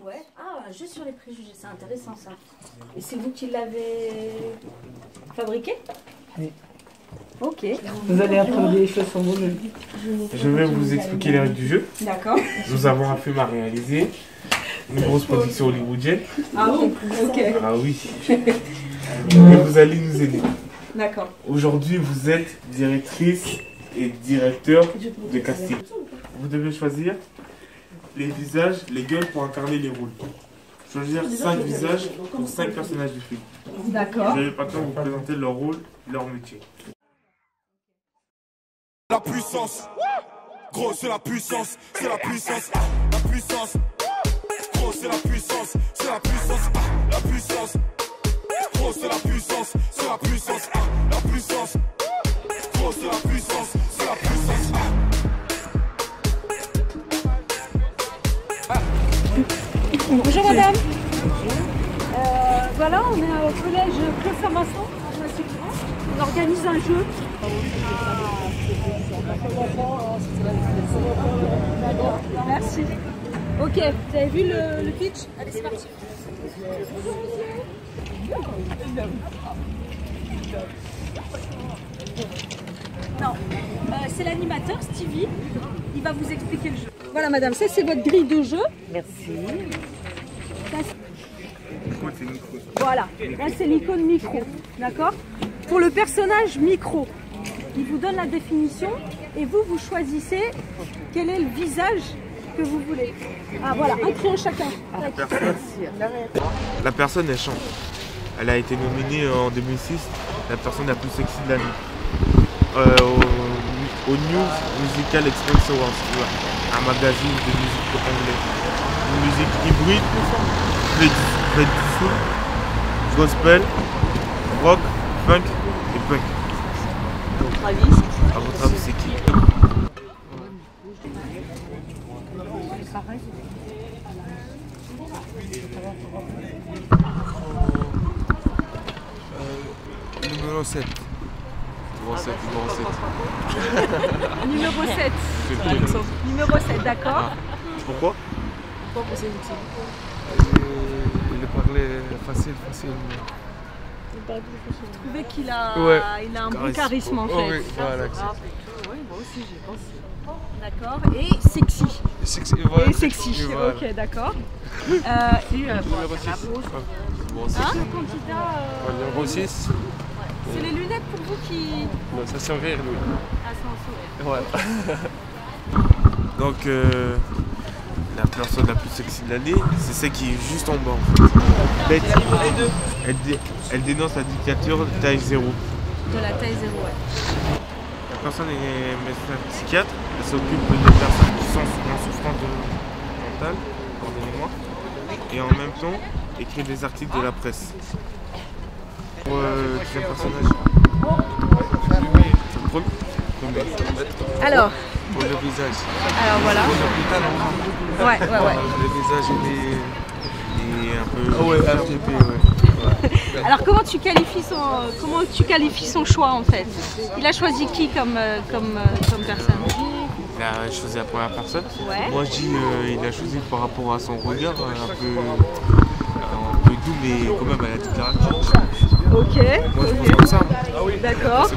Ouais. Ah, un jeu sur les préjugés, c'est intéressant ça. Et c'est vous qui l'avez fabriqué? Oui. Ok. Vous allez apprendre des choses sur vous-même. Je vais vous expliquer les règles du jeu. D'accord. Nous avons un film à réaliser, une grosse production hollywoodienne. Ah bon, ok. Ah oui. Et vous allez nous aider. D'accord. Aujourd'hui, vous êtes directrice et directeur de casting. Vous devez choisir les visages, les gueules pour incarner les rôles. Choisir 5 visages pour 5 personnages du film. D'accord. Je vais maintenant vous présenter leur rôle et leur métier. La puissance, gros c'est la puissance, c'est la puissance, la puissance, gros c'est la puissance, c'est la puissance, la puissance, gros c'est la puissance, c'est la puissance, la puissance, gros c'est la puissance, c'est la puissance. Bonjour madame. Voilà, on est au collège Claude Saint-Vincent. On organise un jeu. Merci. Ok, vous avez vu le pitch? Allez, c'est parti. Non, c'est l'animateur Stevie. Il va vous expliquer le jeu. Voilà madame, ça c'est votre grille de jeu. Merci. Voilà, là c'est l'icône micro, d'accord? Pour le personnage micro, il vous donne la définition et vous, vous choisissez quel est le visage que vous voulez. Ah voilà, un crayon chacun. La personne, elle chante. Elle a été nominée en 2006, la personne la plus sexy de l'année. Au News Musical Express Awards, un magazine de musique anglais. Une musique hybride, Redful, gospel, rock, funk et punk. À votre avis, c'est qui? Numéro 7. Numéro 7. Numéro 7, d'accord. Pourquoi? Il parlait facile. Vous trouvez qu'il a, Ouais. il a un bon charisme en fait. Oui, voilà. Oui, moi aussi j'ai pensé. D'accord. Et sexy. Et sexy. Voilà. Ok, d'accord. Numéro 6. Un candidat. Numéro 6. C'est les lunettes pour vous qui. Non, ça c'est un rire, lui. Ah, c'est un sourire. Ouais. Donc, la personne la plus sexy de l'année, c'est celle qui est juste en bas en fait. Elle dénonce la dictature de taille 0. De la taille 0, ouais. La personne est médecin psychiatre, elle s'occupe des personnes qui sont en souffrance mentale, pardonnez-moi, et en même temps écrit des articles de la presse. Pour quel personnage? Alors. Pour le visage. Alors voilà. Ouais. Le visage il est un peu RGB, ouais. Alors comment tu qualifies son choix en fait? Il a choisi qui comme personne? Il a choisi la première personne. Ouais. Moi je dis il a choisi par rapport à son regard un peu doux mais quand même à la déclaration. Ok. Moi je pense comme ça. D'accord.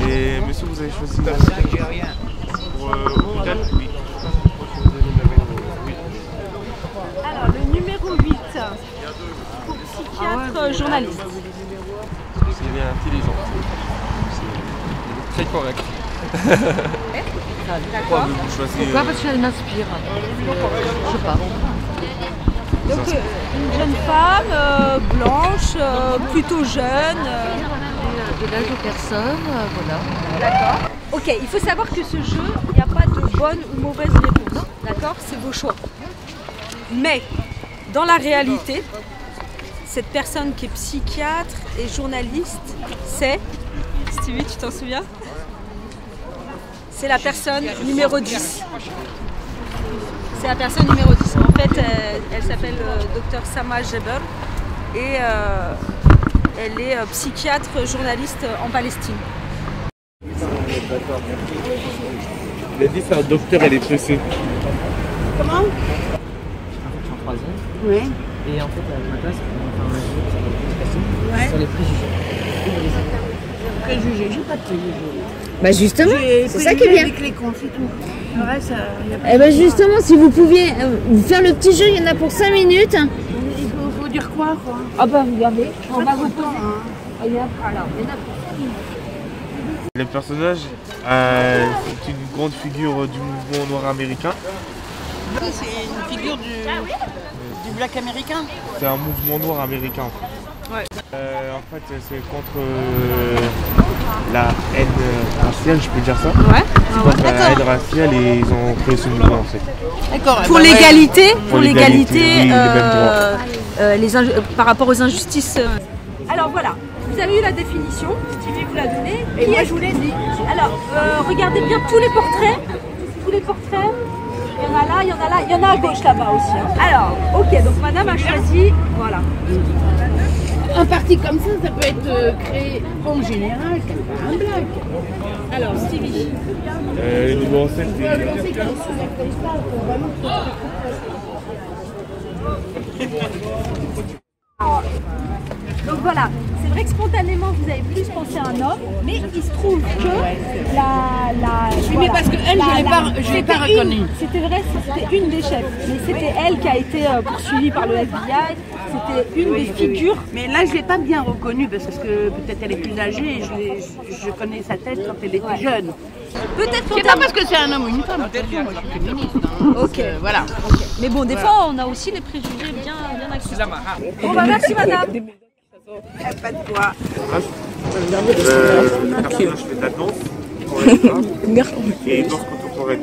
Et monsieur, vous avez choisi pour hôpital? Oui. Alors le numéro 8 pour psychiatre journaliste. Il est intelligent. C'est très correct. D'accord. Vous choisissez, Pourquoi? Parce qu'elle m'inspire. Je sais pas. Donc une jeune femme, blanche, plutôt jeune. De l'âge aux personnes, voilà. D'accord. Ok, il faut savoir que ce jeu, il n'y a pas de bonne ou mauvaise réponse. D'accord? C'est vos choix. Mais dans la réalité, cette personne qui est psychiatre et journaliste, c'est... Stevie, tu t'en souviens? C'est la personne numéro 10. C'est la personne numéro 10. En fait, elle s'appelle Dr Sama Jeber et elle est psychiatre journaliste en Palestine. Il a dit c'est un docteur, elle est pressée. Comment? 3 ans. Oui. Et en fait, à ma place, sur les préjugés. Préjugés, j'ai pas de préjugés. Bah justement, c'est ça qui est bien. Avec les cons, c'est tout. Le reste, y a pas Eh ben justement, si vous pouviez faire le petit jeu, il y en a pour 5 minutes. Il faut dire quoi Ah bah regardez, on va vous poser. hein. Alors, il y en a pour 5 minutes. Les personnages, c'est une grande figure du mouvement noir américain. C'est une figure du black américain. C'est un mouvement noir américain. Ouais. En fait, c'est contre la haine raciale, je peux dire ça. Ouais. C'est contre la haine raciale et ils ont créé ce mouvement en fait. D'accord. Pour l'égalité, Pour l'égalité, oui, les mêmes par rapport aux injustices. Alors voilà, vous avez eu la définition, Stevie vous l'a donnée. Et moi, je vous l'ai dit. Alors, regardez bien tous les portraits. Tous les portraits. Il y en a là, il y en a là, il y en a à gauche là-bas aussi. Hein. Alors, ok, donc madame a choisi, voilà. Un parti comme ça peut être créé en général par un black. Alors, Stevie. Le numéro 7, Donc voilà, c'est vrai que spontanément vous avez plus pensé à un homme, mais il se trouve que Oui, mais parce que elle, je l'ai pas reconnue. C'était vrai, c'était une des chefs, mais c'était elle qui a été poursuivie par le FBI, c'était une des figures. Mais là, je l'ai pas bien reconnue parce que peut-être elle est plus âgée et je connais sa tête quand elle était jeune. Peut-être C'est pas parce que c'est un homme ou une femme. Attention, moi je suis féministe. Hein, ok, voilà. Mais bon, des fois on a aussi les préjugés bien actifs. Bon bah merci madame. Pas de quoi. le personnage fait de la danse et danse contemporaine.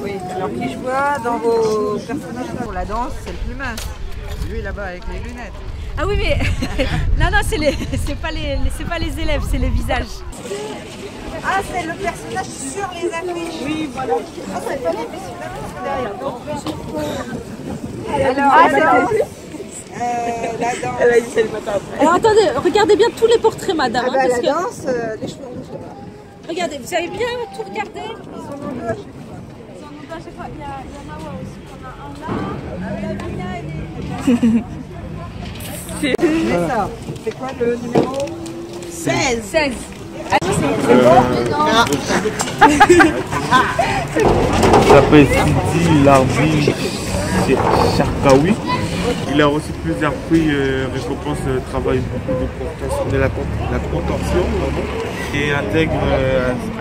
Oui, alors qui je vois dans vos personnages pour la danse, c'est le plus mince. Lui là-bas avec les lunettes. Ah oui mais non c'est pas les élèves, c'est les visages. Ah, c'est le personnage sur les affiches. Oui, voilà. Ah, c'est pas les derrière. Alors, la danse. Alors attendez, regardez bien tous les portraits madame. Ah bah, parce la que... danse, les cheveux rouges là-bas. Regardez, vous avez bien tout regardé. Ils sont nombreux. Il y a Nawa aussi, on a un là. La Vania, elle est... C'est ça. C'est quoi le numéro 16. Il s'appelle Sidi Larbi Charkaoui. Il a reçu plusieurs prix, récompenses, travaille beaucoup de la contorsion et intègre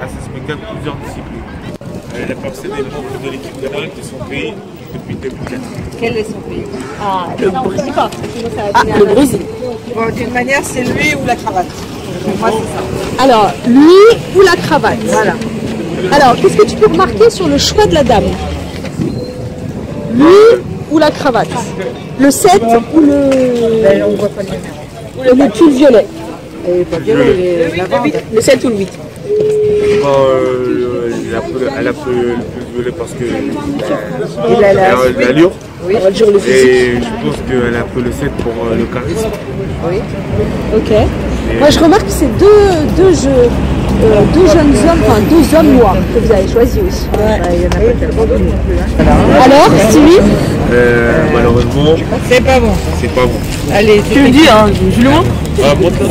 à ce spectacle plusieurs disciplines. Il a passé des membres de l'équipe de rugby de son pays depuis 2004. Quel est son pays? Le Brésil. Le Brésil. Bon, d'une manière, c'est lui ou la cravate. Pour moi, c'est ça. Alors, lui ou la cravate. Voilà. Alors, qu'est-ce que tu peux remarquer sur le choix de la dame? Lui ou la cravate? Le 7 ou le... On voit pas le numéro. le pull violet? Le 7 ou le 8? Elle a fait le plus violet parce que Il a l'allure. Oui. Et je pense qu'elle a pris le 7 pour le charisme. Oui. Ok. Moi, je remarque que c'est deux jeunes hommes, enfin 2 hommes noirs que vous avez choisis aussi. Il y en a pas tellement d'autres non plus. Hein. Alors, Stevie? Malheureusement, C'est pas bon. c'est pas bon. Allez, tu me dis, hein, je le montre.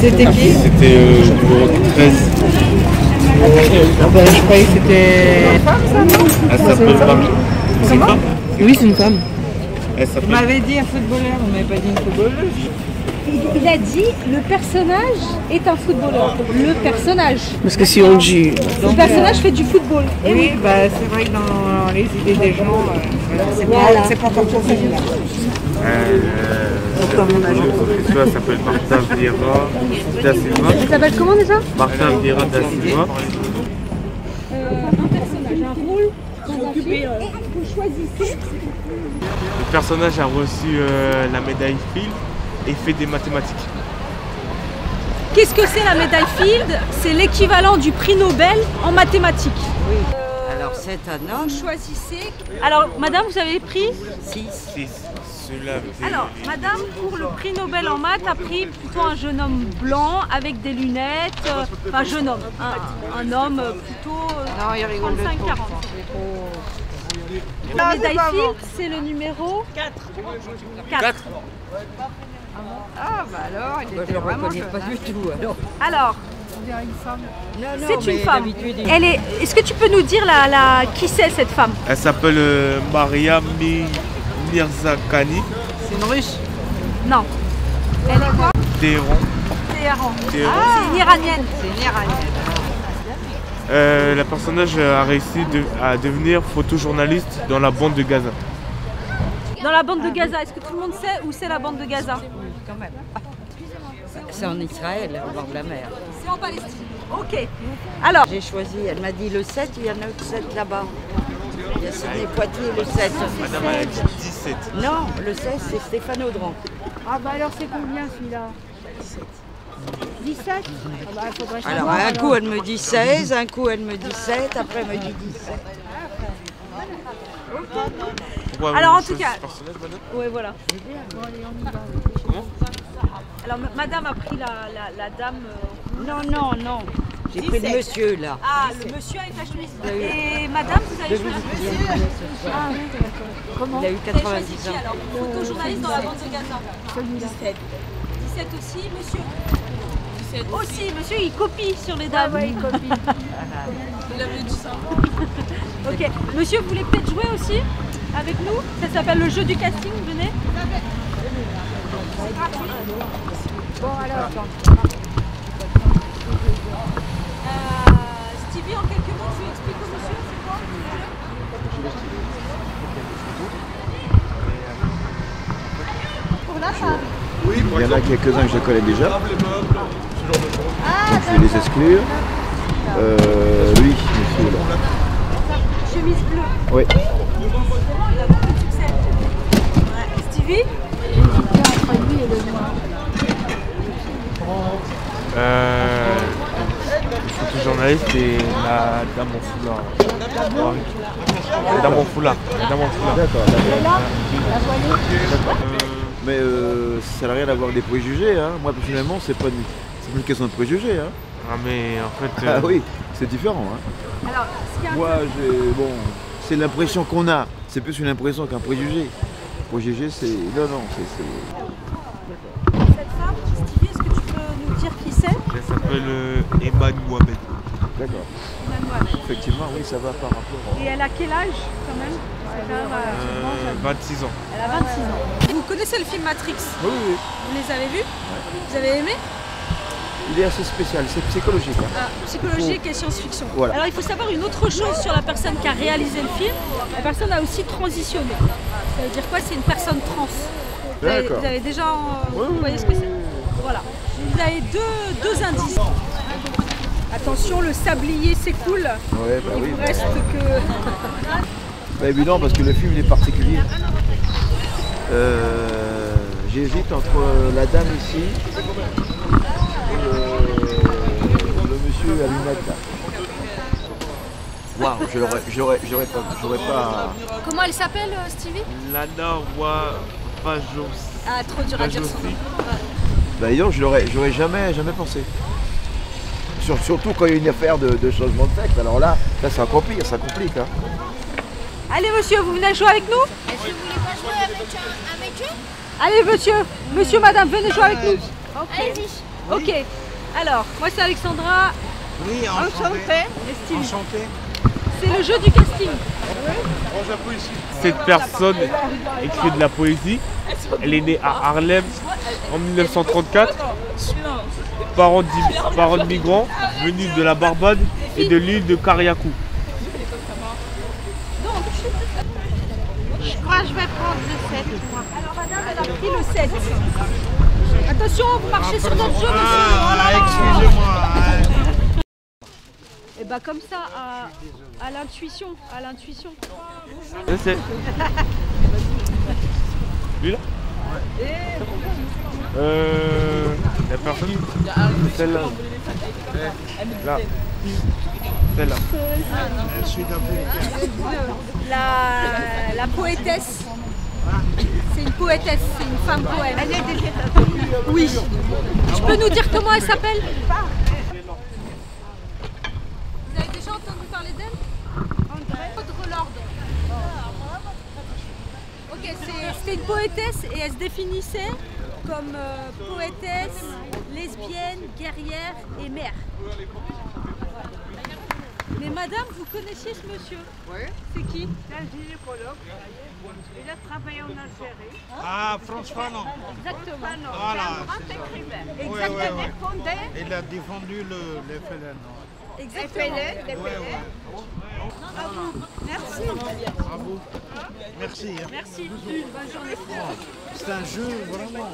C'était qui? C'était numéro 13. Ah bah, je croyais que c'était... Elle s'appelle Marie. C'est une femme? Oui, c'est une femme. Elle Vous s'appelle. m'avez dit un footballeur, vous m'avez pas dit une footballeuse. Il a dit le personnage est un footballeur. Le personnage. Parce que si on dit... Le personnage fait du football. Et Oui, bah c'est vrai que dans les idées des gens, Voilà. c'est pas comme ça. Elle s'appelle Martha Vieira da Silva. il s'appelle comment déjà? Martha Vieira da Silva. Un personnage, un rôle dans un film. Et vous choisissez. Le personnage a reçu la médaille Field et fait des mathématiques. Qu'est-ce que c'est la médaille Field? C'est l'équivalent du prix Nobel en mathématiques. Alors c'est un homme, Choisissez. Alors, madame, vous avez pris? 6. 6. Celui-là avec des- Alors, madame, pour le prix Nobel en maths, a pris plutôt un jeune homme blanc avec des lunettes. Enfin, jeune homme. Un homme plutôt Non, il rigole de 35-40. trop. médaille film, c'est le numéro 4. Ah bah alors, il était vraiment jeune, pas hein. du tout alors. Alors, Non, c'est une femme. d'habitude, Elle est. Est-ce que tu peux nous dire qui c'est cette femme? Elle s'appelle Maria Mirzakhani C'est une russe. Non. Elle est quoi? Téhéran. Téhéran. Téhéran. Ah, c'est une iranienne. C'est une iranienne. Le personnage a réussi à devenir photojournaliste dans la bande de Gaza. Dans la bande de Gaza, est-ce que tout le monde sait où c'est la bande de Gaza? Quand même. C'est en Israël, au bord de la mer. C'est en Palestine. Ok. Alors, J'ai choisi, elle m'a dit le 7, il y en a autre 7 là-bas. Il y a Sydney Poitiers, le 7. Madame a dit 17. Non, le 16, c'est Stéphane Audran. Ah bah alors c'est combien celui-là 17 Ah bah il faudrait Alors, savoir, un coup, elle me dit 16, un coup, elle me dit 7, après, elle me dit 17. Pourquoi Alors, vous en tout choisissez cas- ce personnage, madame? oui, voilà. Comment? Alors, madame a pris la dame. Non. J'ai pris le monsieur, là. Ah, le monsieur avec la chemise. Et madame, vous avez choisi Ah oui d'accord. Comment Il a eu Vous avez choisi 90 qui ans. alors? Photojournaliste dans la bande de Gaza. 17. 17 aussi, monsieur. 17 aussi, monsieur, il copie sur les dames. Ouais, il copie. Il avait dit ça. Ok, monsieur, vous voulez peut-être jouer aussi avec nous? Ça s'appelle le jeu du casting, venez. Bon alors, Stevie, en quelques mots, tu expliques au monsieur, c'est quoi le jeu? Il y en a quelques-uns que je connais déjà. Donc je vais les exclure. Lui, monsieur là. Chemise bleue. Oui. Il a beaucoup de succès. Ouais. Stevie? entre lui et le noir. Le photojournaliste et la dame en foulard. La dame en foulard. D'accord. Mais ça n'a rien à voir avec des préjugés. Hein. Moi personnellement, c'est pas une question de préjugés. Hein. Ah mais en fait... Ah oui, c'est différent. Hein. Alors, ce qui est Moi, c'est l'impression qu'on a. C'est plus une impression qu'un préjugé. Préjugé, c'est... Non, c'est... cette femme, Stevie, est-ce que tu peux nous dire qui c'est? Elle s'appelle Eman Mohamed. D'accord. Emmanuel. Effectivement, oui, ça va par rapport Et elle a quel âge quand même? C'est quand même, 26 ans. elle a 26 ans. Vous connaissez le film Matrix? Oui. Vous les avez vus? Vous avez aimé? Il est assez spécial, c'est psychologique. Hein. Psychologique et science-fiction. Voilà. Alors il faut savoir une autre chose sur la personne qui a réalisé le film. La personne a aussi transitionné. Ça veut dire quoi? C'est une personne trans. D'accord. Vous avez déjà... vous voyez ce que c'est? Voilà. Vous avez deux indices. Attention, le sablier s'écoule. Ouais, bah Il oui. vous reste que... Bah évident parce que le film il est particulier. J'hésite entre la dame ici et le monsieur à lunettes là. Waouh, j'aurais pas. Comment elle s'appelle, Stevie? Lana Wajos. Ah, trop dur à dire son nom. Bah disons, j'aurais jamais pensé. Surtout quand il y a une affaire de changement de sexe. Alors là c'est encore pire, ça complique. Hein. Allez monsieur, vous venez jouer avec nous? Est-ce que vous voulez pas jouer avec eux? Allez monsieur, madame, venez jouer avec nous. Allez-y. Ok, alors, moi c'est Alexandra. Oui, enchanté. Et Stevie. C'est le jeu du casting. Cette personne écrit de la poésie. Elle est née à Harlem en 1934. Parents de migrants venus de la Barbade et de l'île de Carriacou. Je crois que je vais prendre le 7. Moi. Alors madame, elle a pris le 7. Attention, vous marchez sur notre jeu, monsieur. Oh là là. Et bah comme ça, à l'intuition, C'est lui là? La personne, celle-là. Là. Celle-là. La poétesse. C'est une poétesse, c'est une femme poète. Elle est déjà... Oui. Tu peux nous dire comment elle s'appelle? Vous avez déjà entendu parler d'elle? Audre Lorde. C'était une poétesse et elle se définissait comme poétesse, lesbienne, guerrière et mère. Mais madame, vous connaissiez ce monsieur? Oui. C'est qui? C'est un gynécologue. Il a travaillé en Algérie. Ah, François Fanon. Exactement. Voilà. C'est un grand écrivain. Exactement. Défendait Il a défendu les FLN. Exactement. les PLN. Merci. À vous. Merci. Hein. Merci. Bonne journée. C'est un jeu vraiment.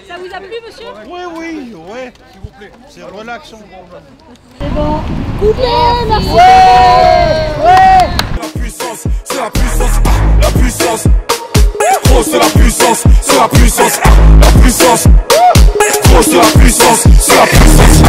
Ça vous a plu, monsieur? Oui, oui, oui. S'il vous plaît. C'est relaxant. C'est bon. Merci. La puissance, c'est la puissance, la puissance. Gros, c'est la puissance, c'est la puissance, la puissance. Gros, c'est la puissance, c'est la puissance.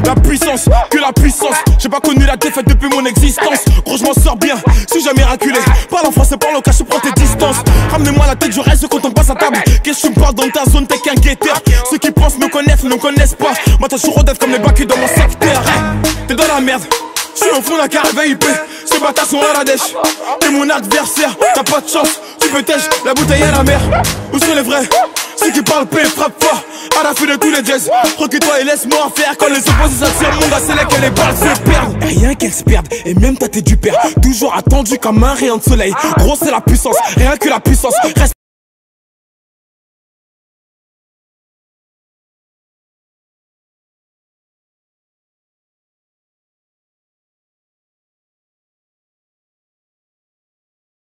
La puissance, que la puissance. J'ai pas connu la défaite depuis mon existence. Gros, je m'en sors bien, si j'ai miraculé. Parle en français, parle au cas, je prends tes distances. Ramenez-moi la tête, je reste quand on passe à table. Qu'est-ce que tu me parles dans ta zone, t'es qu'un guetteur. Ceux qui pensent me connaissent, ne me connaissent pas. Moi, t'as toujours d'être comme les bacs dans mon secteur. T'es dans la merde, je suis au fond d'un carré VIP. Ces bâtards sont à la dèche. T'es mon adversaire, t'as pas de chance. Tu peux tèche, la bouteille à la mer. Où sont les vrais? Ceux qui parlent paix, frappe fort. À la fin de tous les jazz, recule-toi et laisse-moi faire. Quand les opposés s'attirent, mon gars, c'est là que les balles se perdent. Et rien qu'elles se perdent, et même ta tête du père. Toujours attendu comme un rayon de soleil. Gros, c'est la puissance, rien que la puissance. Reste